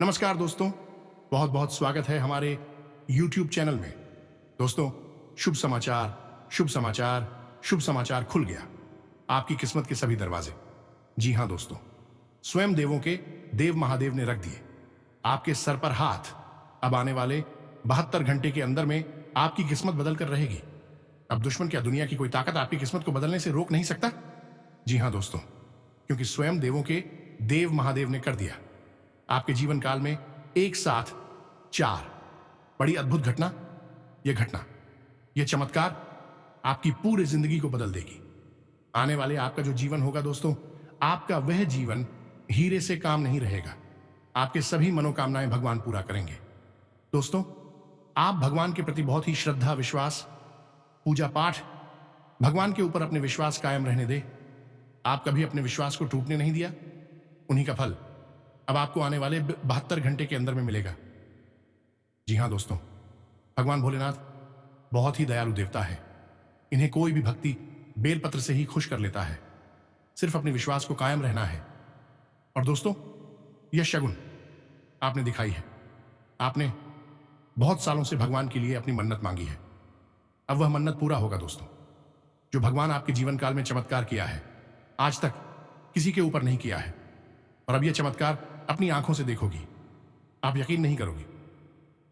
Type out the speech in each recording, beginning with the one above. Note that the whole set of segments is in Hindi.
नमस्कार दोस्तों, बहुत बहुत स्वागत है हमारे YouTube चैनल में। दोस्तों, शुभ समाचार, शुभ समाचार, शुभ समाचार खुल गया आपकी किस्मत के सभी दरवाजे। जी हां दोस्तों, स्वयं देवों के देव महादेव ने रख दिए आपके सर पर हाथ। अब आने वाले 72 घंटे के अंदर में आपकी किस्मत बदल कर रहेगी। अब दुश्मन क्या, दुनिया की कोई ताकत आपकी किस्मत को बदलने से रोक नहीं सकता। जी हां दोस्तों, क्योंकि स्वयं देवों के देव महादेव ने कर दिया आपके जीवन काल में एक साथ 4 बड़ी अद्भुत घटना। यह चमत्कार आपकी पूरी जिंदगी को बदल देगी। आने वाले आपका जो जीवन होगा दोस्तों, आपका वह जीवन हीरे से काम नहीं रहेगा। आपके सभी मनोकामनाएं भगवान पूरा करेंगे। दोस्तों, आप भगवान के प्रति बहुत ही श्रद्धा, विश्वास, पूजा पाठ, भगवान के ऊपर अपने विश्वास कायम रहने दे। आप कभी अपने विश्वास को टूटने नहीं दिया, उन्हीं का फल अब आपको आने वाले 72 घंटे के अंदर में मिलेगा। जी हां दोस्तों, भगवान भोलेनाथ बहुत ही दयालु देवता है। इन्हें कोई भी भक्ति बेलपत्र से ही खुश कर लेता है। सिर्फ अपने विश्वास को कायम रहना है। और दोस्तों, यह शगुन आपने दिखाई है। आपने बहुत सालों से भगवान के लिए अपनी मन्नत मांगी है। अब वह मन्नत पूरा होगा दोस्तों। जो भगवान आपके जीवन काल में चमत्कार किया है, आज तक किसी के ऊपर नहीं किया है। और अब यह चमत्कार अपनी आंखों से देखोगी। आप यकीन नहीं करोगी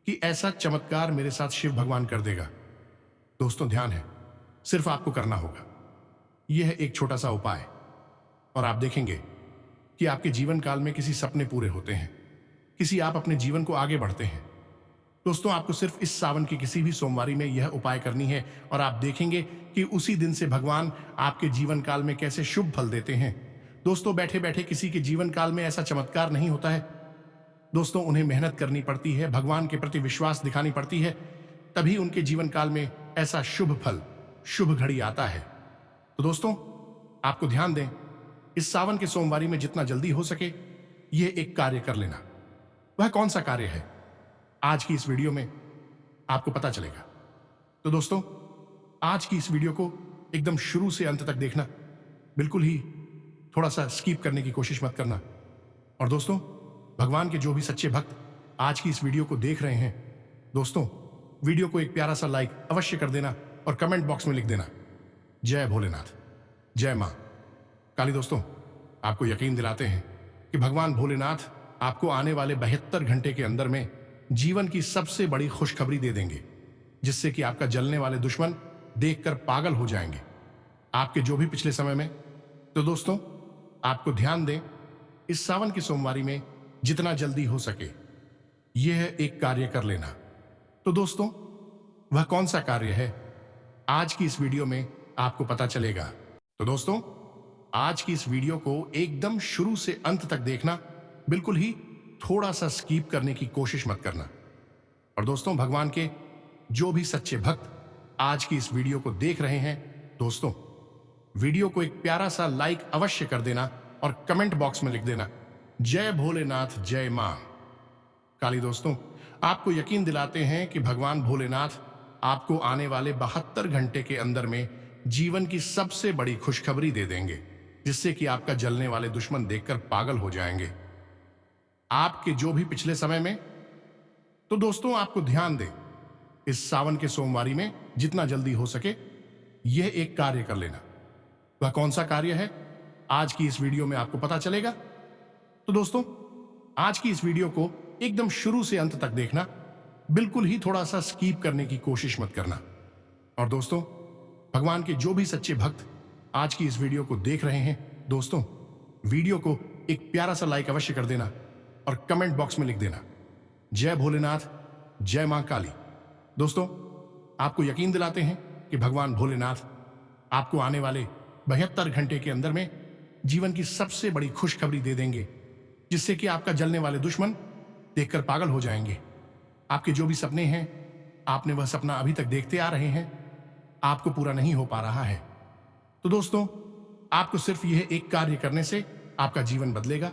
कि ऐसा चमत्कार मेरे साथ शिव भगवान कर देगा। दोस्तों, ध्यान है, सिर्फ आपको करना होगा। यह एक छोटा सा उपाय, और आप देखेंगे कि आपके जीवन काल में किसी सपने पूरे होते हैं, किसी आप अपने जीवन को आगे बढ़ते हैं। दोस्तों, आपको सिर्फ इस सावन की किसी भी सोमवारी में यह उपाय करनी है, और आप देखेंगे कि उसी दिन से भगवान आपके जीवन काल में कैसे शुभ फल देते हैं। दोस्तों, बैठे बैठे किसी के जीवन काल में ऐसा चमत्कार नहीं होता है। दोस्तों, उन्हें मेहनत करनी पड़ती है, भगवान के प्रति विश्वास दिखानी पड़ती है, तभी उनके जीवन काल में ऐसा शुभ फल, शुभ घड़ी आता है। तो दोस्तों, आपको ध्यान दें, इस सावन के सोमवारी में जितना जल्दी हो सके यह एक कार्य कर लेना। वह कौन सा कार्य है, आज की इस वीडियो में आपको पता चलेगा। तो दोस्तों, आज की इस वीडियो को एकदम शुरू से अंत तक देखना, बिल्कुल ही थोड़ा सा स्किप करने की कोशिश मत करना। और दोस्तों, भगवान के जो भी सच्चे भक्त आज की इस वीडियो को देख रहे हैं, दोस्तों, वीडियो को एक प्यारा सा लाइक अवश्य कर देना और कमेंट बॉक्स में लिख देना, जय भोलेनाथ, जय मां काली। दोस्तों, आपको यकीन दिलाते हैं कि भगवान भोलेनाथ आपको आने वाले 72 घंटे के अंदर में जीवन की सबसे बड़ी खुशखबरी दे देंगे, जिससे कि आपका जलने वाले दुश्मन देखकर पागल हो जाएंगे आपके जो भी पिछले समय में। तो दोस्तों, आपको ध्यान दें, इस सावन की सोमवारी में जितना जल्दी हो सके यह एक कार्य कर लेना। तो दोस्तों, वह कौन सा कार्य है, आज की इस वीडियो में आपको पता चलेगा। तो दोस्तों, आज की इस वीडियो को एकदम शुरू से अंत तक देखना, बिल्कुल ही थोड़ा सा स्किप करने की कोशिश मत करना। और दोस्तों, भगवान के जो भी सच्चे भक्त आज की इस वीडियो को देख रहे हैं, दोस्तों, वीडियो को एक प्यारा सा लाइक अवश्य कर देना और कमेंट बॉक्स में लिख देना, जय भोलेनाथ, जय मां काली। दोस्तों, आपको यकीन दिलाते हैं कि भगवान भोलेनाथ आपको आने वाले 72 घंटे के अंदर में जीवन की सबसे बड़ी खुशखबरी दे देंगे, जिससे कि आपका जलने वाले दुश्मन देखकर पागल हो जाएंगे आपके जो भी पिछले समय में। तो दोस्तों, आपको ध्यान दें, इस सावन के सोमवारी में जितना जल्दी हो सके यह एक कार्य कर लेना। वह कौन सा कार्य है, आज की इस वीडियो में आपको पता चलेगा। तो दोस्तों, आज की इस वीडियो को एकदम शुरू से अंत तक देखना, बिल्कुल ही थोड़ा सा स्किप करने की कोशिश मत करना। और दोस्तों, भगवान के जो भी सच्चे भक्त आज की इस वीडियो को देख रहे हैं, दोस्तों, वीडियो को एक प्यारा सा लाइक अवश्य कर देना और कमेंट बॉक्स में लिख देना, जय भोलेनाथ, जय मां काली। दोस्तों, आपको यकीन दिलाते हैं कि भगवान भोलेनाथ आपको आने वाले 72 घंटे के अंदर में जीवन की सबसे बड़ी खुशखबरी दे देंगे, जिससे कि आपका जलने वाले दुश्मन देखकर पागल हो जाएंगे। आपके जो भी सपने हैं, आपने वह सपना अभी तक देखते आ रहे हैं, आपको पूरा नहीं हो पा रहा है। तो दोस्तों, आपको सिर्फ यह एक कार्य करने से आपका जीवन बदलेगा।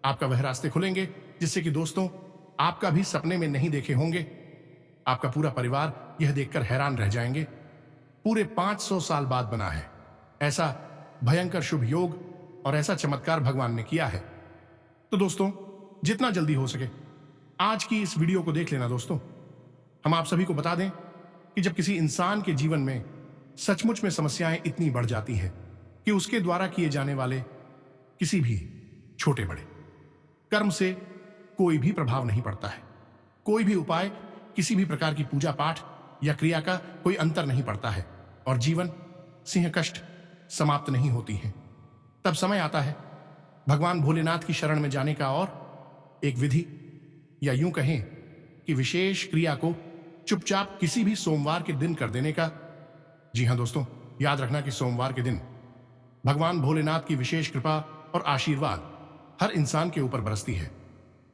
आपका वह रास्ते खुलेंगे जिससे कि दोस्तों, आपका भी सपने में नहीं देखे होंगे, आपका पूरा परिवार यह देखकर हैरान रह जाएंगे। पूरे 500 साल बाद बना है ऐसा भयंकर शुभ योग और ऐसा चमत्कार भगवान ने किया है। तो दोस्तों, जितना जल्दी हो सके आज की इस वीडियो को देख लेना दोस्तों। हम आप सभी को बता दें कि जब किसी इंसान के जीवन में सचमुच में समस्याएं इतनी बढ़ जाती है कि उसके द्वारा किए जाने वाले किसी भी छोटे बड़े कर्म से कोई भी प्रभाव नहीं पड़ता है, कोई भी उपाय, किसी भी प्रकार की पूजा पाठ या क्रिया का कोई अंतर नहीं पड़ता है और जीवन सिंह कष्ट समाप्त नहीं होती है, तब समय आता है भगवान भोलेनाथ की शरण में जाने का और एक विधि या यूं कहें कि विशेष क्रिया को चुपचाप किसी भी सोमवार के दिन कर देने का। जी हां दोस्तों, याद रखना कि सोमवार के दिन भगवान भोलेनाथ की विशेष कृपा और आशीर्वाद हर इंसान के ऊपर बरसती है।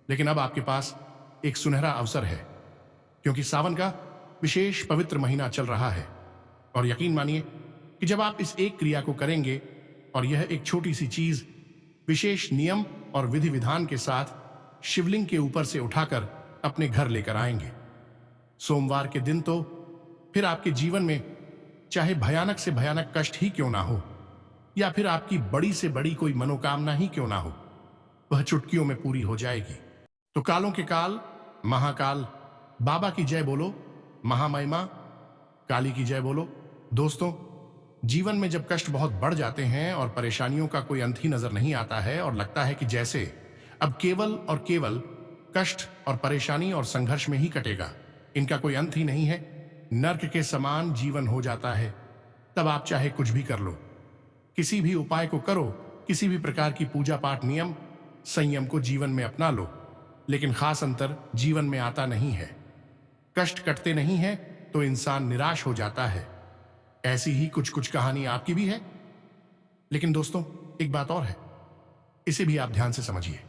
लेकिन अब आपके पास एक सुनहरा अवसर है, क्योंकि सावन का विशेष पवित्र महीना चल रहा है और यकीन मानिए कि जब आप इस एक क्रिया को करेंगे और यह एक छोटी सी चीज विशेष नियम और विधि विधान के साथ शिवलिंग के ऊपर से उठाकर अपने घर लेकर आएंगे, सोमवार के दिन तो फिर आपके जीवन में चाहे भयानक से भयानक कष्ट ही क्यों ना हो या फिर आपकी बड़ी से बड़ी कोई मनोकामना ही क्यों ना हो, वह चुटकियों में पूरी हो जाएगी। तो कालों के काल महाकाल बाबा की जय बोलो, महामहिमा काली की जय बोलो। दोस्तों, जीवन में जब कष्ट बहुत बढ़ जाते हैं और परेशानियों का कोई अंत ही नजर नहीं आता है और लगता है कि जैसे अब केवल और केवल कष्ट और परेशानी और संघर्ष में ही कटेगा, इनका कोई अंत ही नहीं है, नर्क के समान जीवन हो जाता है, तब आप चाहे कुछ भी कर लो, किसी भी उपाय को करो, किसी भी प्रकार की पूजा पाठ नियम संयम को जीवन में अपना लो, लेकिन खास अंतर जीवन में आता नहीं है। कष्ट कटते नहीं है तो इंसान निराश हो जाता है। ऐसी ही कुछ कुछ कहानी आपकी भी है। लेकिन दोस्तों, एक बात और है, इसे भी आप ध्यान से समझिए।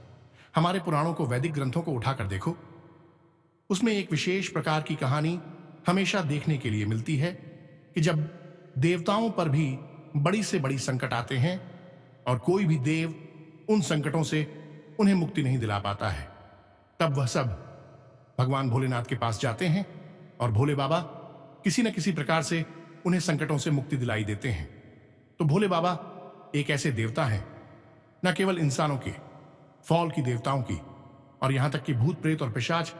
हमारे पुराणों को, वैदिक ग्रंथों को उठाकर देखो, उसमें एक विशेष प्रकार की कहानी हमेशा देखने के लिए मिलती है कि जब देवताओं पर भी बड़ी से बड़ी संकट आते हैं और कोई भी देव उन संकटों से उन्हें मुक्ति नहीं दिला पाता है, तब वह सब भगवान भोलेनाथ के पास जाते हैं और भोले बाबा किसी न किसी प्रकार से उन्हें संकटों से मुक्ति दिलाई देते हैं। तो भोले बाबा एक ऐसे देवता हैं, न केवल इंसानों के, फौल की देवताओं की, और यहां तक कि भूत प्रेत और पिशाच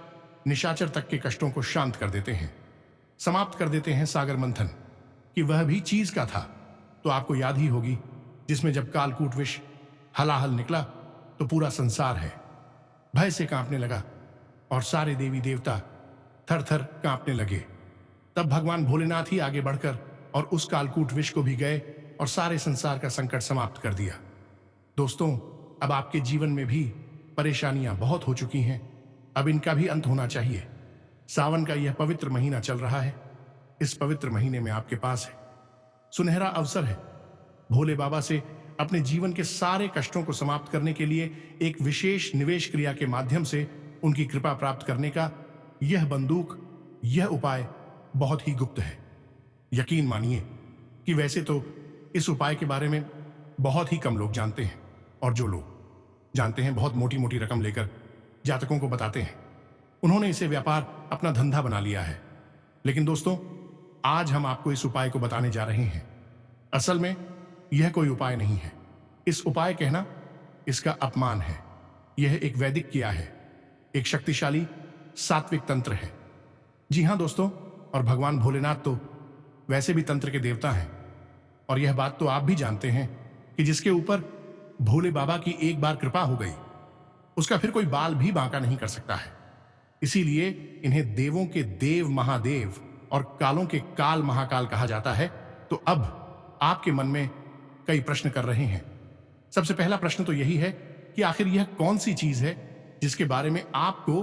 निशाचर तक के कष्टों को शांत कर देते हैं, समाप्त कर देते हैं। सागर मंथन कि वह भी चीज का था तो आपको याद ही होगी, जिसमें जब कालकूट विष हलाहल निकला तो पूरा संसार है भय से कांपने लगा और सारे देवी देवता थर थर कांपने लगे। तब भगवान भोलेनाथ ही आगे बढ़कर और उस कालकूट विष को भी गए और सारे संसार का संकट समाप्त कर दिया। दोस्तों, अब आपके जीवन में भी परेशानियां बहुत हो चुकी हैं, अब इनका भी अंत होना चाहिए। सावन का यह पवित्र महीना चल रहा है, इस पवित्र महीने में आपके पास है सुनहरा अवसर है भोले बाबा से अपने जीवन के सारे कष्टों को समाप्त करने के लिए एक विशेष निवेश क्रिया के माध्यम से उनकी कृपा प्राप्त करने का। यह बंदूक, यह उपाय बहुत ही गुप्त है। यकीन मानिए कि वैसे तो इस उपाय के बारे में बहुत ही कम लोग जानते हैं और जो लोग जानते हैं बहुत मोटी मोटी रकम लेकर जातकों को बताते हैं। उन्होंने इसे व्यापार, अपना धंधा बना लिया है। लेकिन दोस्तों, आज हम आपको इस उपाय को बताने जा रहे हैं। असल में यह कोई उपाय नहीं है, इस उपाय कहना इसका अपमान है। यह एक वैदिक क्रिया है, एक शक्तिशाली सात्विक तंत्र है। जी हां दोस्तों, और भगवान भोलेनाथ तो वैसे भी तंत्र के देवता हैं और यह बात तो आप भी जानते हैं कि जिसके ऊपर भोले बाबा की एक बार कृपा हो गई, उसका फिर कोई बाल भी बांका नहीं कर सकता है। इसीलिए इन्हें देवों के देव महादेव और कालों के काल महाकाल कहा जाता है। तो अब आपके मन में कई प्रश्न कर रहे हैं। सबसे पहला प्रश्न तो यही है कि आखिर यह कौन सी चीज है जिसके बारे में आपको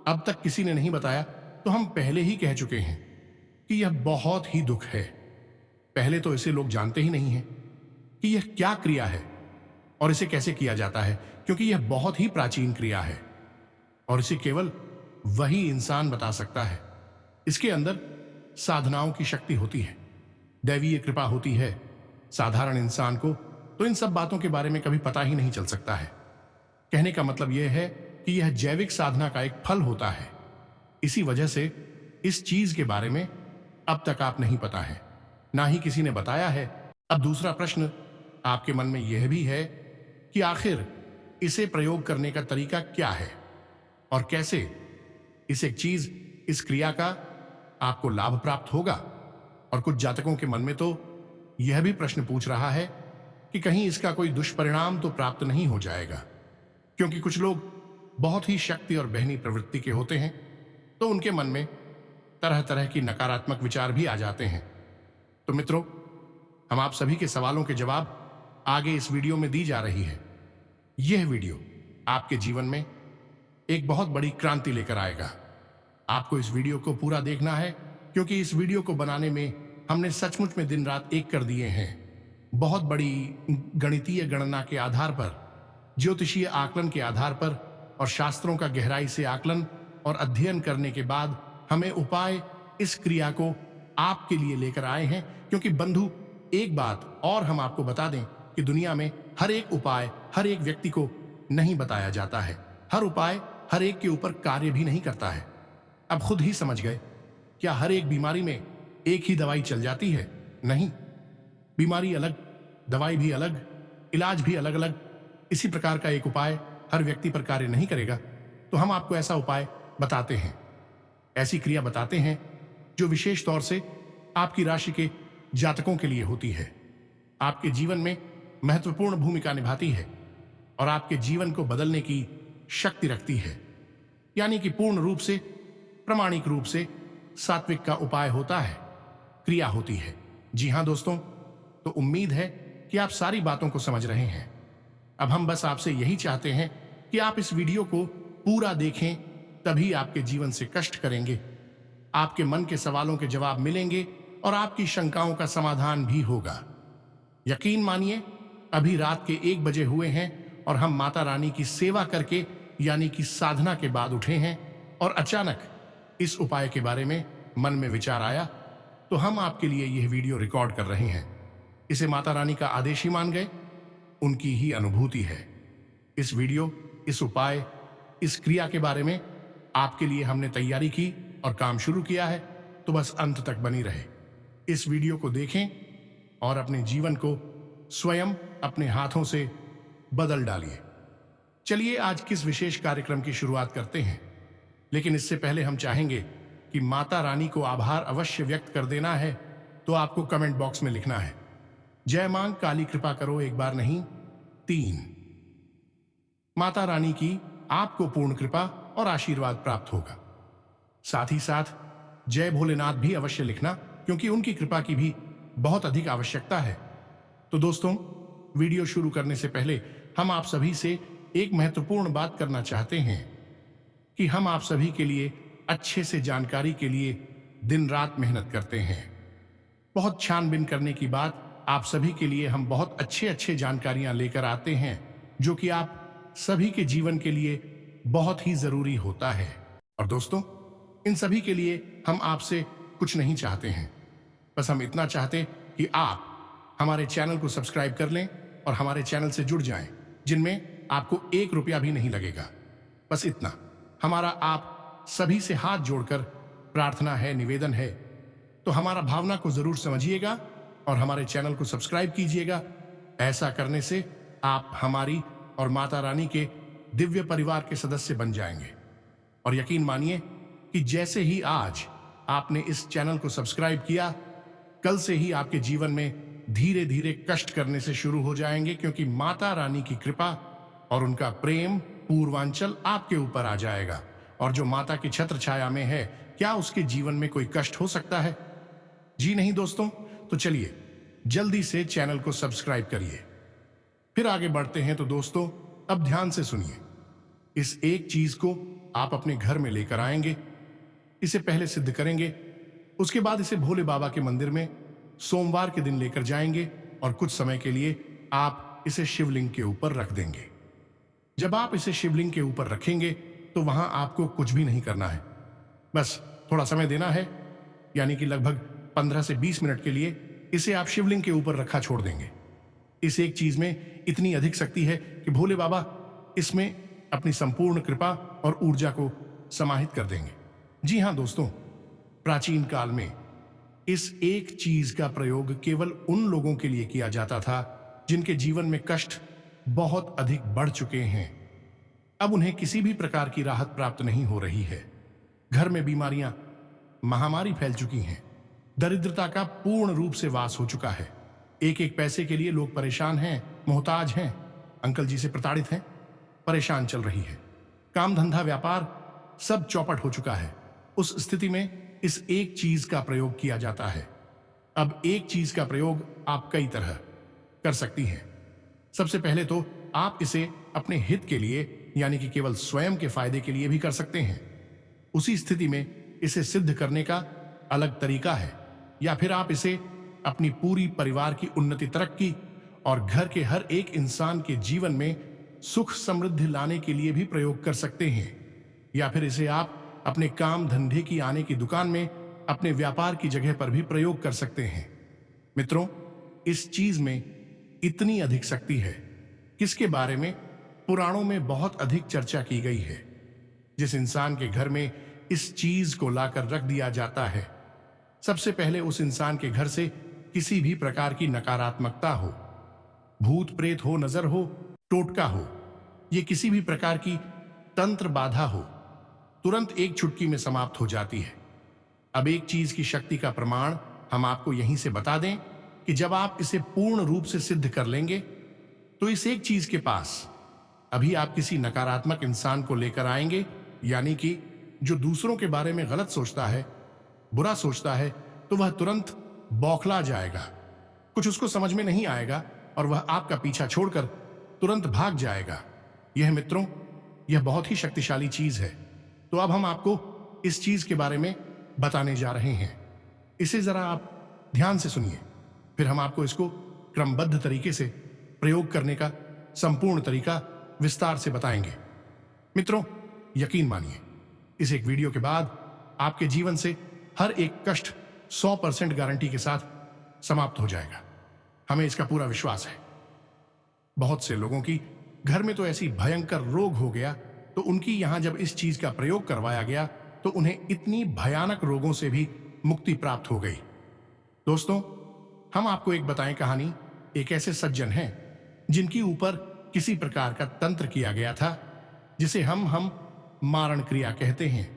अब तक किसी ने नहीं बताया। तो हम पहले ही कह चुके हैं कि यह बहुत ही दुख है। पहले तो इसे लोग जानते ही नहीं हैं कि यह क्या क्रिया है और इसे कैसे किया जाता है, क्योंकि यह बहुत ही प्राचीन क्रिया है और इसे केवल वही इंसान बता सकता है। इसके अंदर साधनाओं की शक्ति होती है, दैवीय कृपा होती है। साधारण इंसान को तो इन सब बातों के बारे में कभी पता ही नहीं चल सकता है। कहने का मतलब यह है कि यह जैविक साधना का एक फल होता है। इसी वजह से इस चीज के बारे में अब तक आप नहीं पता है, ना ही किसी ने बताया है। अब दूसरा प्रश्न आपके मन में यह भी है कि आखिर इसे प्रयोग करने का तरीका क्या है और कैसे इस क्रिया का आपको लाभ प्राप्त होगा। और कुछ जातकों के मन में तो यह भी प्रश्न पूछ रहा है कि कहीं इसका कोई दुष्परिणाम तो प्राप्त नहीं हो जाएगा, क्योंकि कुछ लोग बहुत ही शक्ति और बहनी प्रवृत्ति के होते हैं, तो उनके मन में तरह तरह की नकारात्मक विचार भी आ जाते हैं। तो मित्रों, हम आप सभी के सवालों के जवाब आगे इस वीडियो में दी जा रही है। यह वीडियो आपके जीवन में एक बहुत बड़ी क्रांति लेकर आएगा। आपको इस वीडियो को पूरा देखना है, क्योंकि इस वीडियो को बनाने में हमने सचमुच में दिन रात एक कर दिए हैं। बहुत बड़ी गणितीय गणना के आधार पर, ज्योतिषीय आकलन के आधार पर और शास्त्रों का गहराई से आकलन और अध्ययन करने के बाद हमें उपाय इस क्रिया को आपके लिए लेकर आए हैं। क्योंकि बंधु, एक बात और हम आपको बता दें कि दुनिया में हर एक उपाय हर एक व्यक्ति को नहीं बताया जाता है। हर उपाय हर एक के ऊपर कार्य भी नहीं करता है। अब खुद ही समझ गए, क्या हर एक बीमारी में एक ही दवाई चल जाती है? नहीं, बीमारी अलग, दवाई भी अलग, इलाज भी अलग अलग। इसी प्रकार का एक उपाय हर व्यक्ति पर कार्य नहीं करेगा। तो हम आपको ऐसा उपाय बताते हैं, ऐसी क्रिया बताते हैं जो विशेष तौर से आपकी राशि के जातकों के लिए होती है, आपके जीवन में महत्वपूर्ण भूमिका निभाती है और आपके जीवन को बदलने की शक्ति रखती है। यानी कि पूर्ण रूप से, प्रामाणिक रूप से सात्विक का उपाय होता है, क्रिया होती है। जी हां दोस्तों, तो उम्मीद है कि आप सारी बातों को समझ रहे हैं। अब हम बस आपसे यही चाहते हैं कि आप इस वीडियो को पूरा देखें, तभी आपके जीवन से कष्ट करेंगे, आपके मन के सवालों के जवाब मिलेंगे और आपकी शंकाओं का समाधान भी होगा। यकीन मानिए, अभी रात के 1 बजे हुए हैं और हम माता रानी की सेवा करके यानी कि साधना के बाद उठे हैं और अचानक इस उपाय के बारे में मन में विचार आया, तो हम आपके लिए यह वीडियो रिकॉर्ड कर रहे हैं। इसे माता रानी का आदेश ही मान गए, उनकी ही अनुभूति है। इस वीडियो, इस उपाय, इस क्रिया के बारे में आपके लिए हमने तैयारी की और काम शुरू किया है, तो बस अंत तक बनी रहे। इस वीडियो को देखें और अपने जीवन को स्वयं अपने हाथों से बदल डालिए। चलिए आज किस विशेष कार्यक्रम की शुरुआत करते हैं, लेकिन इससे पहले हम चाहेंगे कि माता रानी को आभार अवश्य व्यक्त कर देना है। तो आपको कमेंट बॉक्स में लिखना है, जय मां काली कृपा करो, एक बार नहीं 3। माता रानी की आपको पूर्ण कृपा और आशीर्वाद प्राप्त होगा। साथ ही साथ जय भोलेनाथ भी अवश्य लिखना, क्योंकि उनकी कृपा की भी बहुत अधिक आवश्यकता है। तो दोस्तों, वीडियो शुरू करने से पहले हम आप सभी से एक महत्वपूर्ण बात करना चाहते हैं कि हम आप सभी के लिए अच्छे से जानकारी के लिए दिन रात मेहनत करते हैं। बहुत छानबीन करने की बाद आप सभी के लिए हम बहुत अच्छे जानकारियां लेकर आते हैं, जो कि आप सभी के जीवन के लिए बहुत ही जरूरी होता है। और दोस्तों, इन सभी के लिए हम आपसे कुछ नहीं चाहते हैं, बस हम इतना चाहते कि आप हमारे चैनल को सब्सक्राइब कर लें और हमारे चैनल से जुड़ जाएं, जिनमें आपको 1 रुपया भी नहीं लगेगा। बस इतना हमारा आप सभी से हाथ जोड़कर प्रार्थना है, निवेदन है। तो हमारा भावना को जरूर समझिएगा और हमारे चैनल को सब्सक्राइब कीजिएगा। ऐसा करने से आप हमारी और माता रानी के दिव्य परिवार के सदस्य बन जाएंगे। और यकीन मानिए कि जैसे ही आज आपने इस चैनल को सब्सक्राइब किया, कल से ही आपके जीवन में धीरे धीरे कष्ट करने से शुरू हो जाएंगे, क्योंकि माता रानी की कृपा और उनका प्रेम पूर्वांचल आपके ऊपर आ जाएगा। और जो माता की छत्र छाया में है, क्या उसके जीवन में कोई कष्ट हो सकता है? जी नहीं दोस्तों। तो चलिए जल्दी से चैनल को सब्सक्राइब करिए। फिर आगे बढ़ते हैं। तो दोस्तों, अब ध्यान से सुनिए। इस एक चीज को आप अपने घर में लेकर आएंगे, इसे पहले सिद्ध करेंगे, उसके बाद इसे भोले बाबा के मंदिर में सोमवार के दिन लेकर जाएंगे और कुछ समय के लिए आप इसे शिवलिंग के ऊपर रख देंगे। जब आप इसे शिवलिंग के ऊपर रखेंगे तो वहां आपको कुछ भी नहीं करना है, बस थोड़ा समय देना है, यानी कि लगभग 15 से 20 मिनट के लिए इसे आप शिवलिंग के ऊपर रखा छोड़ देंगे। इस एक चीज में इतनी अधिक शक्ति है कि भोले बाबा इसमें अपनी संपूर्ण कृपा और ऊर्जा को समाहित कर देंगे। जी हां दोस्तों, प्राचीन काल में इस एक चीज का प्रयोग केवल उन लोगों के लिए किया जाता था जिनके जीवन में कष्ट बहुत अधिक बढ़ चुके हैं। अब उन्हें किसी भी प्रकार की राहत प्राप्त नहीं हो रही है। घर में बीमारियां, महामारी फैल चुकी हैं। दरिद्रता का पूर्ण रूप से वास हो चुका है। एक एक पैसे के लिए लोग परेशान हैं, मोहताज हैं, अंकल जी से प्रताड़ित हैं, परेशान चल रही है। काम धंधा व्यापार सब चौपट हो चुका है। उस स्थिति में इस एक चीज का प्रयोग किया जाता है। अब एक चीज का प्रयोग आप कई तरह कर सकती हैं। सबसे पहले तो आप इसे अपने हित के लिए, यानी कि केवल स्वयं के फायदे के लिए भी कर सकते हैं। उसी स्थिति में इसे सिद्ध करने का अलग तरीका है। या फिर आप इसे अपनी पूरी परिवार की उन्नति, तरक्की और घर के हर एक इंसान के जीवन में सुख समृद्धि लाने के लिए भी प्रयोग कर सकते हैं। या फिर इसे आप अपने काम धंधे की आने की दुकान में, अपने व्यापार की जगह पर भी प्रयोग कर सकते हैं। मित्रों, इस चीज में इतनी अधिक शक्ति है किसके बारे में पुराणों में बहुत अधिक चर्चा की गई है। जिस इंसान के घर में इस चीज को लाकर रख दिया जाता है, सबसे पहले उस इंसान के घर से किसी भी प्रकार की नकारात्मकता हो, भूत प्रेत हो, नजर हो, टोटका हो, ये किसी भी प्रकार की तंत्र बाधा हो, तुरंत एक चुटकी में समाप्त हो जाती है। अब एक चीज की शक्ति का प्रमाण हम आपको यहीं से बता दें कि जब आप इसे पूर्ण रूप से सिद्ध कर लेंगे तो इस एक चीज के पास अभी आप किसी नकारात्मक इंसान को लेकर आएंगे, यानी कि जो दूसरों के बारे में गलत सोचता है, बुरा सोचता है, तो वह तुरंत बौखला जाएगा। कुछ उसको समझ में नहीं आएगा और वह आपका पीछा छोड़कर तुरंत भाग जाएगा। यह मित्रों, यह बहुत ही शक्तिशाली चीज है। तो अब हम आपको इस चीज के बारे में बताने जा रहे हैं। इसे जरा आप ध्यान से सुनिए, फिर हम आपको इसको क्रमबद्ध तरीके से प्रयोग करने का संपूर्ण तरीका विस्तार से बताएंगे। मित्रों, यकीन मानिए, इस एक वीडियो के बाद आपके जीवन से हर एक कष्ट 100% गारंटी के साथ समाप्त हो जाएगा। हमें इसका पूरा विश्वास है। बहुत से लोगों की घर में तो ऐसी भयंकर रोग हो गया, तो उनकी यहां जब इस चीज का प्रयोग करवाया गया तो उन्हें इतनी भयानक रोगों से भी मुक्ति प्राप्त हो गई। दोस्तों, हम आपको एक बताएं कहानी। एक ऐसे सज्जन हैं जिनकी ऊपर किसी प्रकार का तंत्र किया गया था, जिसे हम मारण क्रिया कहते हैं।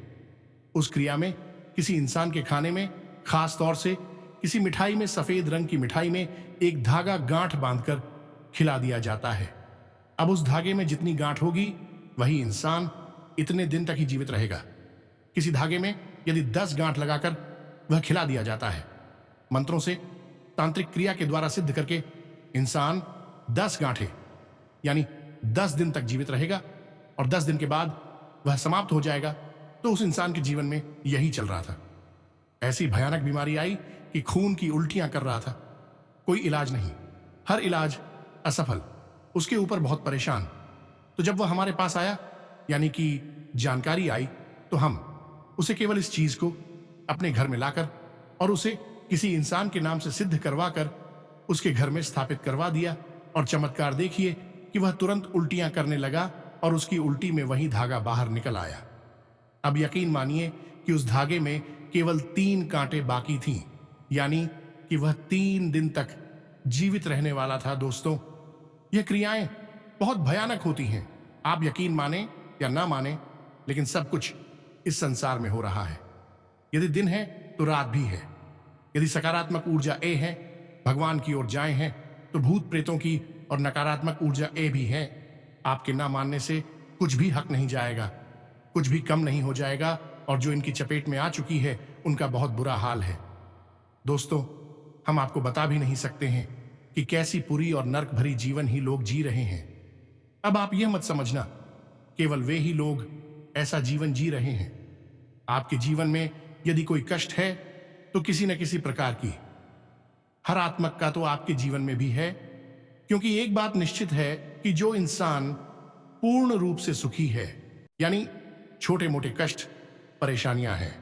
उस क्रिया में किसी इंसान के खाने में, खास तौर से किसी मिठाई में, सफेद रंग की मिठाई में एक धागा गांठ बांधकर खिला दिया जाता है। अब उस धागे में जितनी गांठ होगी वही इंसान इतने दिन तक ही जीवित रहेगा। किसी धागे में यदि 10 गांठ लगाकर वह खिला दिया जाता है, मंत्रों से तांत्रिक क्रिया के द्वारा सिद्ध करके इंसान 10 गांठें यानी 10 दिन तक जीवित रहेगा और 10 दिन के बाद वह समाप्त हो जाएगा। तो उस इंसान के जीवन में यही चल रहा था। ऐसी भयानक बीमारी आई कि खून की उल्टियां कर रहा था। कोई इलाज नहीं, हर इलाज असफल, उसके ऊपर बहुत परेशान। तो जब वह हमारे पास आया, यानी कि जानकारी आई, तो हम उसे केवल इस चीज को अपने घर में लाकर और उसे किसी इंसान के नाम से सिद्ध करवाकर उसके घर में स्थापित करवा दिया। और चमत्कार देखिए कि वह तुरंत उल्टियां करने लगा और उसकी उल्टी में वही धागा बाहर निकल आया। अब यकीन मानिए कि उस धागे में केवल 3 कांटे बाकी थीं, यानी कि वह 3 दिन तक जीवित रहने वाला था। दोस्तों, यह क्रियाएं बहुत भयानक होती हैं। आप यकीन माने या ना माने, लेकिन सब कुछ इस संसार में हो रहा है। यदि दिन है तो रात भी है। यदि सकारात्मक ऊर्जा ए है, भगवान की ओर जाए हैं, तो भूत प्रेतों की और नकारात्मक ऊर्जा ए भी है। आपके ना मानने से कुछ भी हक नहीं जाएगा, कुछ भी कम नहीं हो जाएगा। और जो इनकी चपेट में आ चुकी है, उनका बहुत बुरा हाल है। दोस्तों, हम आपको बता भी नहीं सकते हैं कि कैसी बुरी और नर्क भरी जीवन ही लोग जी रहे हैं। अब आप यह मत समझना केवल वे ही लोग ऐसा जीवन जी रहे हैं। आपके जीवन में यदि कोई कष्ट है तो किसी न किसी प्रकार की हरात्मक का तो आपके जीवन में भी है। क्योंकि एक बात निश्चित है कि जो इंसान पूर्ण रूप से सुखी है, यानी छोटे मोटे कष्ट, परेशानियां हैं,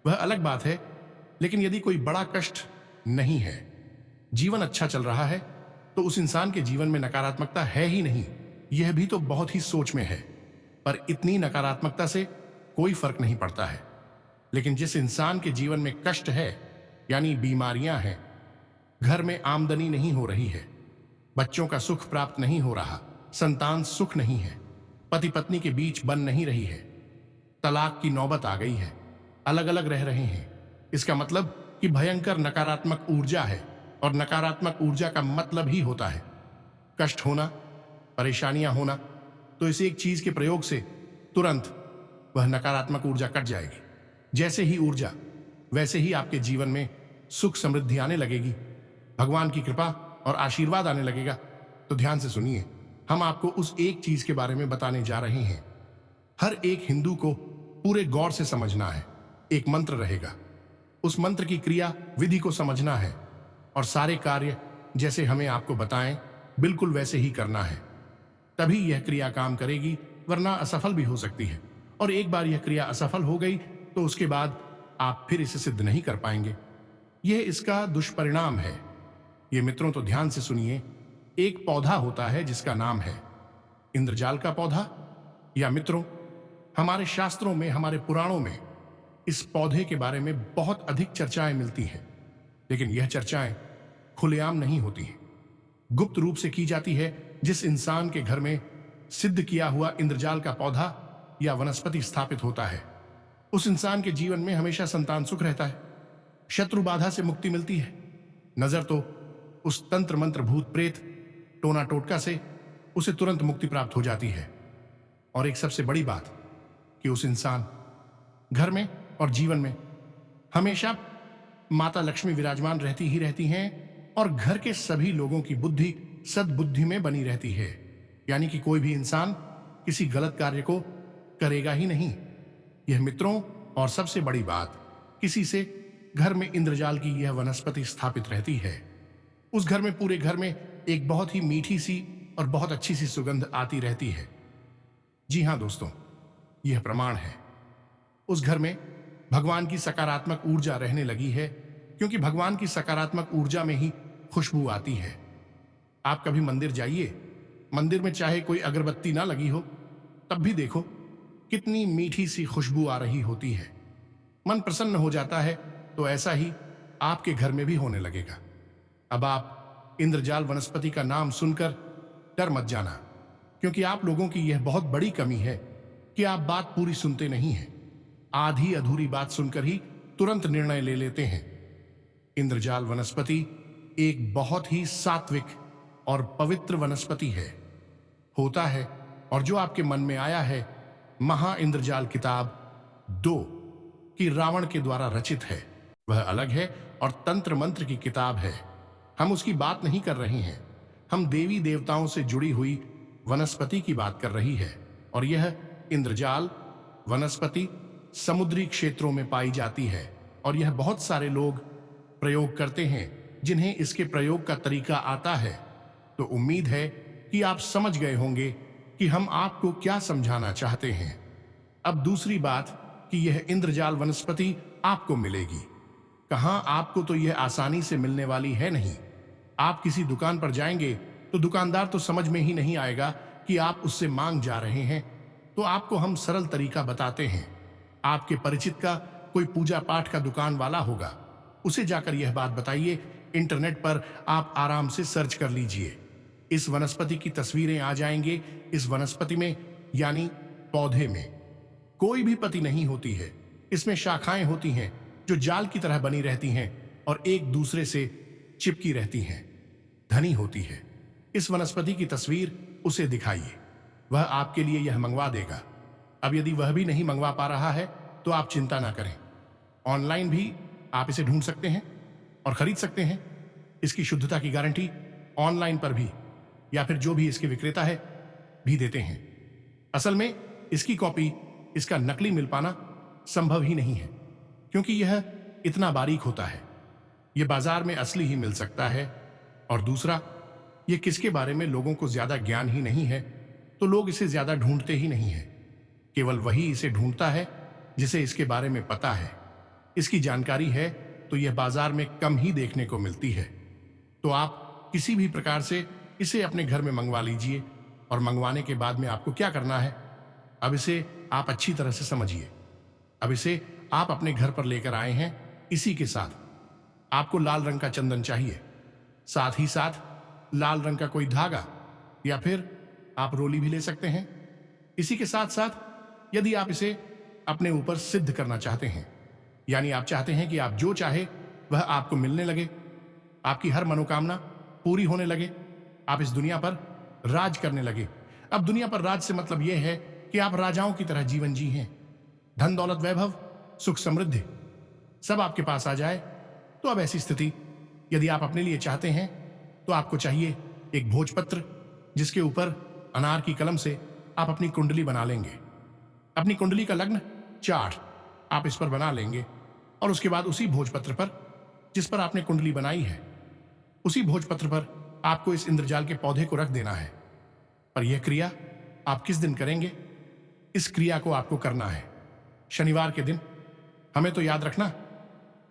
वह अलग बात है। लेकिन यदि कोई बड़ा कष्ट नहीं है, जीवन अच्छा चल रहा है, तो उस इंसान के जीवन में नकारात्मकता है ही नहीं। यह भी तो बहुत ही सोच में है। पर इतनी नकारात्मकता से कोई फर्क नहीं पड़ता है। लेकिन जिस इंसान के जीवन में कष्ट है, यानी बीमारियां हैं, घर में आमदनी नहीं हो रही है, बच्चों का सुख प्राप्त नहीं हो रहा, संतान सुख नहीं है, पति पत्नी के बीच बन नहीं रही है, तलाक की नौबत आ गई है, अलग अलग रह रहे हैं। इसका मतलब कि भयंकर नकारात्मक ऊर्जा है, और नकारात्मक ऊर्जा का मतलब ही होता है कष्ट होना, परेशानियां होना। तो इस एक चीज के प्रयोग से तुरंत वह नकारात्मक ऊर्जा कट जाएगी। जैसे ही ऊर्जा, वैसे ही आपके जीवन में सुख समृद्धि आने लगेगी, भगवान की कृपा और आशीर्वाद आने लगेगा। तो ध्यान से सुनिए, हम आपको उस एक चीज के बारे में बताने जा रहे हैं। हर एक हिंदू को पूरे गौर से समझना है। एक मंत्र रहेगा, उस मंत्र की क्रिया विधि को समझना है, और सारे कार्य जैसे हमें आपको बताएं बिल्कुल वैसे ही करना है। तभी यह क्रिया काम करेगी, वरना असफल भी हो सकती है। और एक बार यह क्रिया असफल हो गई तो उसके बाद आप फिर इसे सिद्ध नहीं कर पाएंगे। यह इसका दुष्परिणाम है। ये मित्रों तो ध्यान से सुनिए, एक पौधा होता है जिसका नाम है इंद्रजाल का पौधा। या मित्रों, हमारे शास्त्रों में, हमारे पुराणों में इस पौधे के बारे में बहुत अधिक चर्चाएं मिलती हैं, लेकिन यह चर्चाएं खुलेआम नहीं होती हैं, गुप्त रूप से की जाती है। जिस इंसान के घर में सिद्ध किया हुआ इंद्रजाल का पौधा या वनस्पति स्थापित होता है, उस इंसान के जीवन में हमेशा संतान सुख रहता है, शत्रु बाधा से मुक्ति मिलती है। नजर तो उस तंत्र मंत्र भूत प्रेत टोना टोटका से उसे तुरंत मुक्ति प्राप्त हो जाती है। और एक सबसे बड़ी बात कि उस इंसान घर में और जीवन में हमेशा माता लक्ष्मी विराजमान रहती ही रहती हैं, और घर के सभी लोगों की बुद्धि सद्बुद्धि में बनी रहती है। यानी कि कोई भी इंसान किसी गलत कार्य को करेगा ही नहीं। यह मित्रों, और सबसे बड़ी बात, किसी से घर में इंद्रजाल की यह वनस्पति स्थापित रहती है, उस घर में, पूरे घर में एक बहुत ही मीठी सी और बहुत अच्छी सी सुगंध आती रहती है। जी हां दोस्तों, यह प्रमाण है। उस घर में भगवान की सकारात्मक ऊर्जा रहने लगी है, क्योंकि भगवान की सकारात्मक ऊर्जा में ही खुशबू आती है। आप कभी मंदिर जाइए, मंदिर में चाहे कोई अगरबत्ती ना लगी हो, तब भी देखो कितनी मीठी सी खुशबू आ रही होती है, मन प्रसन्न हो जाता है। तो ऐसा ही आपके घर में भी होने लगेगा। अब आप इंद्रजाल वनस्पति का नाम सुनकर डर मत जाना, क्योंकि आप लोगों की यह बहुत बड़ी कमी है कि आप बात पूरी सुनते नहीं हैं, आधी अधूरी बात सुनकर ही तुरंत निर्णय ले लेते हैं। इंद्रजाल वनस्पति एक बहुत ही सात्विक और पवित्र वनस्पति है, होता है, और जो आपके मन में आया है, महा इंद्रजाल किताब 2 की रावण के द्वारा रचित है, वह अलग है और तंत्र मंत्र की किताब है। हम उसकी बात नहीं कर रहे हैं, हम देवी देवताओं से जुड़ी हुई वनस्पति की बात कर रही है। और यह इंद्रजाल वनस्पति समुद्री क्षेत्रों में पाई जाती है, और यह बहुत सारे लोग प्रयोग करते हैं जिन्हें इसके प्रयोग का तरीका आता है। तो उम्मीद है कि आप समझ गए होंगे कि हम आपको क्या समझाना चाहते हैं। अब दूसरी बात कि यह इंद्रजाल वनस्पति आपको मिलेगी कहां? आपको तो यह आसानी से मिलने वाली है नहीं। आप किसी दुकान पर जाएंगे तो दुकानदार तो समझ में ही नहीं आएगा कि आप उससे मांग जा रहे हैं। तो आपको हम सरल तरीका बताते हैं। आपके परिचित का कोई पूजा पाठ का दुकान वाला होगा, उसे जाकर यह बात बताइए। इंटरनेट पर आप आराम से सर्च कर लीजिए, इस वनस्पति की तस्वीरें आ जाएंगे। इस वनस्पति में, यानी पौधे में, कोई भी पत्ती नहीं होती है। इसमें शाखाएं होती हैं जो जाल की तरह बनी रहती हैं और एक दूसरे से चिपकी रहती हैं, घनी होती है। इस वनस्पति की तस्वीर उसे दिखाइए, वह आपके लिए यह मंगवा देगा। अब यदि वह भी नहीं मंगवा पा रहा है तो आप चिंता ना करें, ऑनलाइन भी आप इसे ढूंढ सकते हैं और खरीद सकते हैं। इसकी शुद्धता की गारंटी ऑनलाइन पर भी, या फिर जो भी इसके विक्रेता है, भी देते हैं। असल में इसकी कॉपी, इसका नकली मिल पाना संभव ही नहीं है, क्योंकि यह इतना बारीक होता है। यह बाजार में असली ही मिल सकता है। और दूसरा, यह किसके बारे में लोगों को ज्यादा ज्ञान ही नहीं है, तो लोग इसे ज्यादा ढूंढते ही नहीं है। केवल वही इसे ढूंढता है जिसे इसके बारे में पता है। इसकी जानकारी है तो यह बाजार में कम ही देखने को मिलती है। तो आप किसी भी प्रकार से इसे अपने घर में मंगवा लीजिए। और मंगवाने के बाद में आपको क्या करना है, अब इसे आप अच्छी तरह से समझिए। अब इसे आप अपने घर पर लेकर आए हैं। इसी के साथ आपको लाल रंग का चंदन चाहिए, साथ ही साथ लाल रंग का कोई धागा या फिर आप रोली भी ले सकते हैं। इसी के साथ साथ यदि आप इसे अपने ऊपर सिद्ध करना चाहते हैं, यानी आप चाहते हैं कि आप जो चाहे वह आपको मिलने लगे, आपकी हर मनोकामना पूरी होने लगे, आप इस दुनिया पर राज करने लगे। अब दुनिया पर राज से मतलब यह है कि आप राजाओं की तरह जीवन जी हैं। धन दौलत वैभव सुख समृद्धि सब आपके पास आ जाए। तो अब ऐसी स्थिति यदि आप अपने लिए चाहते हैं तो आपको चाहिए एक भोजपत्र, जिसके ऊपर अनार की कलम से आप अपनी कुंडली बना लेंगे। अपनी कुंडली का लग्न चार्ट आप इस पर बना लेंगे और उसके बाद उसी भोजपत्र पर जिस पर आपने कुंडली बनाई है, उसी भोजपत्र पर आपको इस इंद्रजाल के पौधे को रख देना है। पर यह क्रिया आप किस दिन करेंगे? इस क्रिया को आपको करना है शनिवार के दिन। हमें तो याद रखना,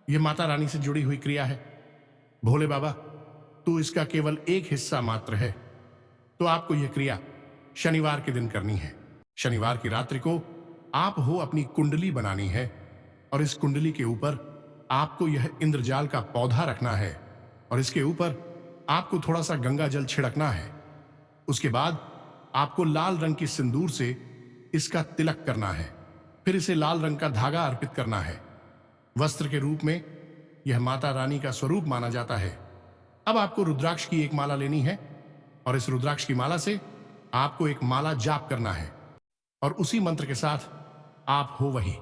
यह माता रानी से जुड़ी हुई क्रिया है। भोले बाबा, तू इसका केवल एक हिस्सा मात्र है, तो आपको यह क्रिया शनिवार के दिन करनी है। शनिवार की रात्रि को आप हो अपनी कुंडली बनानी है और इस कुंडली के ऊपर आपको यह इंद्रजाल का पौधा रखना है और इसके ऊपर आपको थोड़ा सा गंगा जल छिड़कना है। उसके बाद आपको लाल रंग की सिंदूर से इसका तिलक करना है। फिर इसे लाल रंग का धागा अर्पित करना है। वस्त्र के रूप में यह माता रानी का स्वरूप माना जाता है। अब आपको रुद्राक्ष की एक माला लेनी है और इस रुद्राक्ष की माला से आपको एक माला जाप करना है और उसी मंत्र के साथ आप हो वही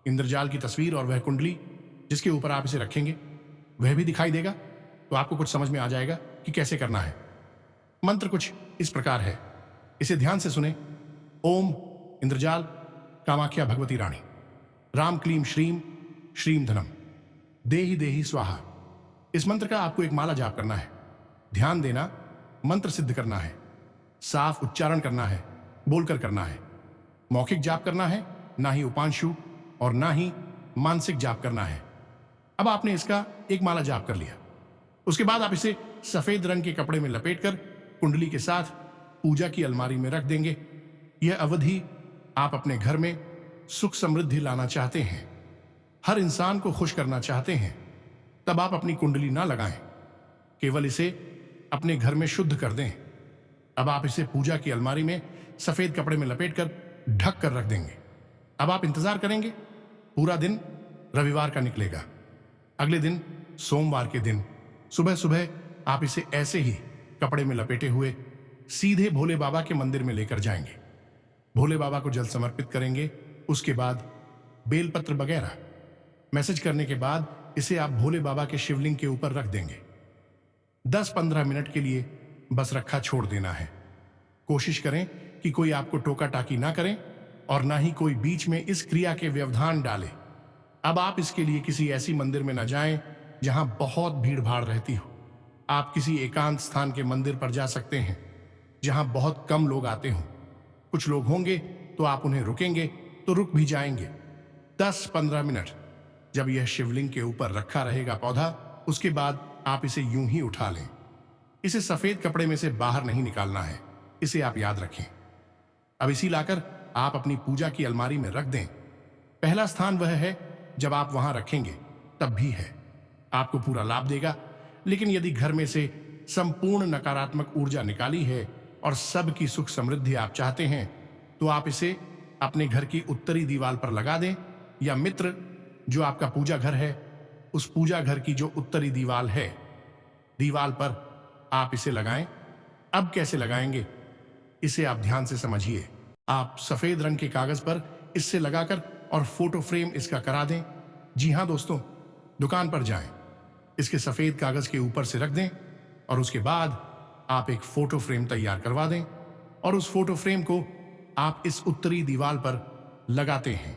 इंद्रजाल की तस्वीर और वह कुंडली जिसके ऊपर आप इसे रखेंगे वह भी दिखाई देगा। तो आपको कुछ समझ में आ जाएगा कि कैसे करना है। मंत्र कुछ इस प्रकार है, इसे ध्यान से सुने। ओम इंद्रजाल कामाख्या भगवती रानी राम क्लीम श्रीम श्रीम धनम देहि देहि स्वाहा। इस मंत्र का आपको एक माला जाप करना है। ध्यान देना, मंत्र सिद्ध करना है, साफ उच्चारण करना है, बोलकर करना है। मौखिक जाप करना है, ना ही उपांशु और ना ही मानसिक जाप करना है। अब आपने इसका एक माला जाप कर लिया। उसके बाद आप इसे सफेद रंग के कपड़े में लपेटकर कुंडली के साथ पूजा की अलमारी में रख देंगे। यह अवधि आप अपने घर में सुख समृद्धि लाना चाहते हैं, हर इंसान को खुश करना चाहते हैं, तब आप अपनी कुंडली ना लगाएं, केवल इसे अपने घर में शुद्ध कर दें। अब आप इसे पूजा की अलमारी में सफेद कपड़े में लपेटकर ढक कर रख देंगे। अब आप इंतजार करेंगे। पूरा दिन रविवार का निकलेगा। अगले दिन सोमवार के दिन सुबह सुबह आप इसे ऐसे ही कपड़े में लपेटे हुए सीधे भोले बाबा के मंदिर में लेकर जाएंगे। भोले बाबा को जल समर्पित करेंगे। उसके बाद बेलपत्र वगैरह मैसेज करने के बाद इसे आप भोले बाबा के शिवलिंग के ऊपर रख देंगे। 10-15 मिनट के लिए बस रखा छोड़ देना है। कोशिश करें कि कोई आपको टोका टाकी ना करे और ना ही कोई बीच में इस क्रिया के व्यवधान डाले। अब आप इसके लिए किसी ऐसी मंदिर में न जाएं जहां बहुत भीड़ भाड़ रहती हो। आप किसी एकांत स्थान के मंदिर पर जा सकते हैं जहां बहुत कम लोग आते हों। कुछ लोग होंगे तो आप उन्हें रुकेंगे तो रुक भी जाएंगे। 10-15 मिनट जब यह शिवलिंग के ऊपर रखा रहेगा पौधा, उसके बाद आप इसे यूं ही उठा लें। इसे सफेद कपड़े में से बाहर नहीं निकालना है, इसे आप याद रखें। अब इसी लाकर आप अपनी पूजा की अलमारी में रख दें। पहला स्थान वह है जब आप वहां रखेंगे तब भी है, आपको पूरा लाभ देगा। लेकिन यदि घर में से संपूर्ण नकारात्मक ऊर्जा निकाली है और सबकी सुख समृद्धि आप चाहते हैं, तो आप इसे अपने घर की उत्तरी दीवार पर लगा दें, या मित्र जो आपका पूजा घर है उस पूजा घर की जो उत्तरी दीवार है, दीवार पर आप इसे लगाएं। अब कैसे लगाएंगे इसे आप ध्यान से समझिए। आप सफेद रंग के कागज पर इससे लगाकर और फोटो फ्रेम इसका करा दें। जी हां दोस्तों, दुकान पर जाएं, इसके सफेद कागज के ऊपर से रख दें और उसके बाद आप एक फोटो फ्रेम तैयार करवा दें और उस फोटो फ्रेम को आप इस उत्तरी दीवार पर लगाते हैं।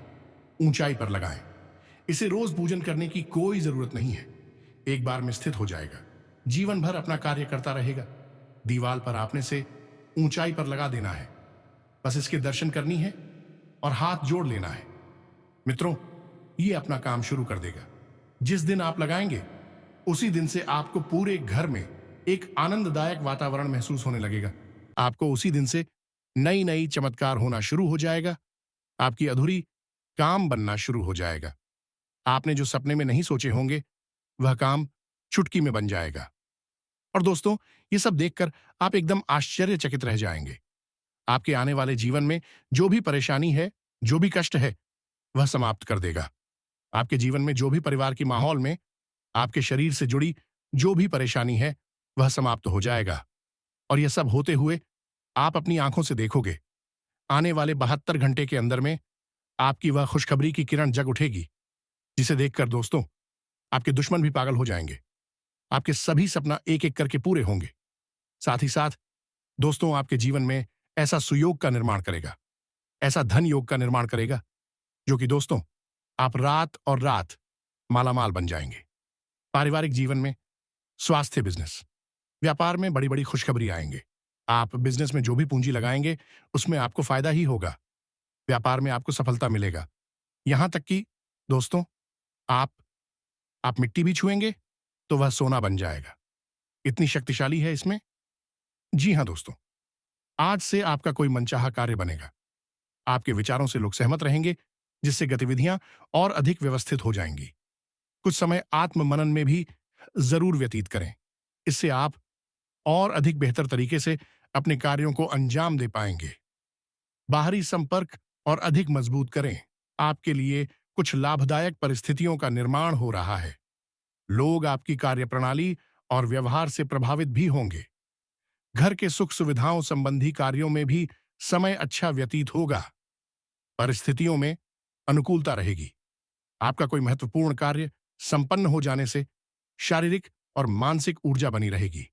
ऊंचाई पर लगाएं। इसे रोज पूजन करने की कोई जरूरत नहीं है, एक बार में स्थित हो जाएगा, जीवन भर अपना कार्य करता रहेगा। दीवार पर आपने से ऊंचाई पर लगा देना है, बस इसके दर्शन करनी है और हाथ जोड़ लेना है। मित्रों, ये अपना काम शुरू कर देगा। जिस दिन आप लगाएंगे उसी दिन से आपको पूरे घर में एक आनंददायक वातावरण महसूस होने लगेगा। आपको उसी दिन से नई नई चमत्कार होना शुरू हो जाएगा। आपकी अधूरी काम बनना शुरू हो जाएगा। आपने जो सपने में नहीं सोचे होंगे वह काम चुटकी में बन जाएगा। और दोस्तों, ये सब देखकर आप एकदम आश्चर्यचकित रह जाएंगे। आपके आने वाले जीवन में जो भी परेशानी है, जो भी कष्ट है, वह समाप्त कर देगा। आपके जीवन में जो भी परिवार की माहौल में आपके शरीर से जुड़ी जो भी परेशानी है, वह समाप्त हो जाएगा। और यह सब होते हुए आप अपनी आंखों से देखोगे। आने वाले 72 घंटे के अंदर में आपकी वह खुशखबरी की किरण जग उठेगी, जिसे देखकर दोस्तों आपके दुश्मन भी पागल हो जाएंगे। आपके सभी सपना एक एक करके पूरे होंगे। साथ ही साथ दोस्तों आपके जीवन में ऐसा सुयोग का निर्माण करेगा, ऐसा धन योग का निर्माण करेगा, जो कि दोस्तों आप रात और रात मालामाल बन जाएंगे। पारिवारिक जीवन में, स्वास्थ्य, बिजनेस, व्यापार में बड़ी बड़ी खुशखबरी आएंगे। आप बिजनेस में जो भी पूंजी लगाएंगे उसमें आपको फायदा ही होगा। व्यापार में आपको सफलता मिलेगा। यहां तक कि दोस्तों आप मिट्टी भी छुएंगे तो वह सोना बन जाएगा। इतनी शक्तिशाली है इसमें। जी हां दोस्तों, आज से आपका कोई मनचाहा कार्य बनेगा। आपके विचारों से लोग सहमत रहेंगे, जिससे गतिविधियां और अधिक व्यवस्थित हो जाएंगी। कुछ समय आत्म मनन में भी जरूर व्यतीत करें। इससे आप और अधिक बेहतर तरीके से अपने कार्यों को अंजाम दे पाएंगे। बाहरी संपर्क और अधिक मजबूत करें। आपके लिए कुछ लाभदायक परिस्थितियों का निर्माण हो रहा है। लोग आपकी कार्यप्रणाली और व्यवहार से प्रभावित भी होंगे। घर के सुख सुविधाओं संबंधी कार्यों में भी समय अच्छा व्यतीत होगा। परिस्थितियों में अनुकूलता रहेगी। आपका कोई महत्वपूर्ण कार्य संपन्न हो जाने से शारीरिक और मानसिक ऊर्जा बनी रहेगी।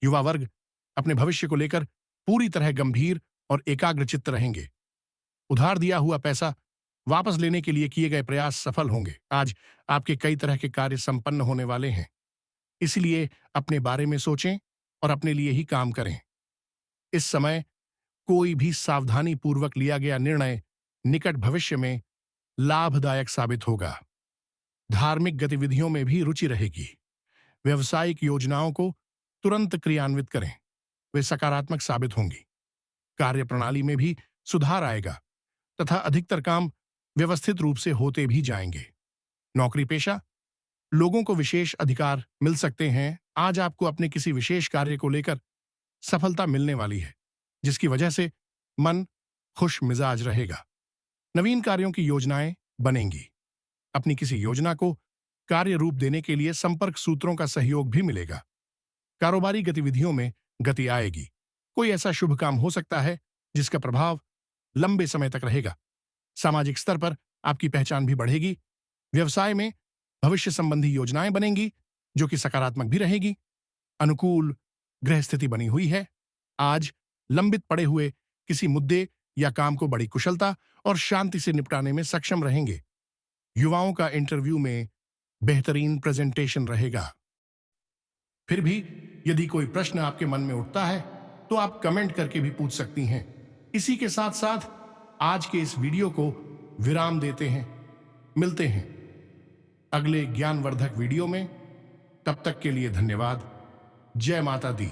युवा वर्ग अपने भविष्य को लेकर पूरी तरह गंभीर और एकाग्रचित्त रहेंगे। उधार दिया हुआ पैसा वापस लेने के लिए किए गए प्रयास सफल होंगे। आज आपके कई तरह के कार्य संपन्न होने वाले हैं, इसलिए अपने बारे में सोचें और अपने लिए ही काम करें। इस समय कोई भी सावधानी पूर्वक लिया गया निर्णय निकट भविष्य में लाभदायक साबित होगा। धार्मिक गतिविधियों में भी रुचि रहेगी। व्यवसायिक योजनाओं को तुरंत क्रियान्वित करें, वे सकारात्मक साबित होंगी। कार्यप्रणाली में भी सुधार आएगा तथा अधिकतर काम व्यवस्थित रूप से होते भी जाएंगे। नौकरी पेशा, लोगों को विशेष अधिकार मिल सकते हैं। आज आपको अपने किसी विशेष कार्य को लेकर सफलता मिलने वाली है, जिसकी वजह से मन खुश मिजाज रहेगा। नवीन कार्यों की योजनाएं बनेंगी। अपनी किसी योजना को कार्य रूप देने के लिए संपर्क सूत्रों का सहयोग भी मिलेगा। कारोबारी गतिविधियों में गति आएगी। कोई ऐसा शुभ काम हो सकता है जिसका प्रभाव लंबे समय तक रहेगा। सामाजिक स्तर पर आपकी पहचान भी बढ़ेगी। व्यवसाय में भविष्य संबंधी योजनाएं बनेंगी, जो कि सकारात्मक भी रहेगी। अनुकूल ग्रह स्थिति बनी हुई है। आज लंबित पड़े हुए किसी मुद्दे या काम को बड़ी कुशलता और शांति से निपटाने में सक्षम रहेंगे। युवाओं का इंटरव्यू में बेहतरीन प्रेजेंटेशन रहेगा। फिर भी यदि कोई प्रश्न आपके मन में उठता है तो आप कमेंट करके भी पूछ सकती हैं। इसी के साथ साथ आज के इस वीडियो को विराम देते हैं। मिलते हैं अगले ज्ञानवर्धक वीडियो में। तब तक के लिए धन्यवाद। जय माता दी।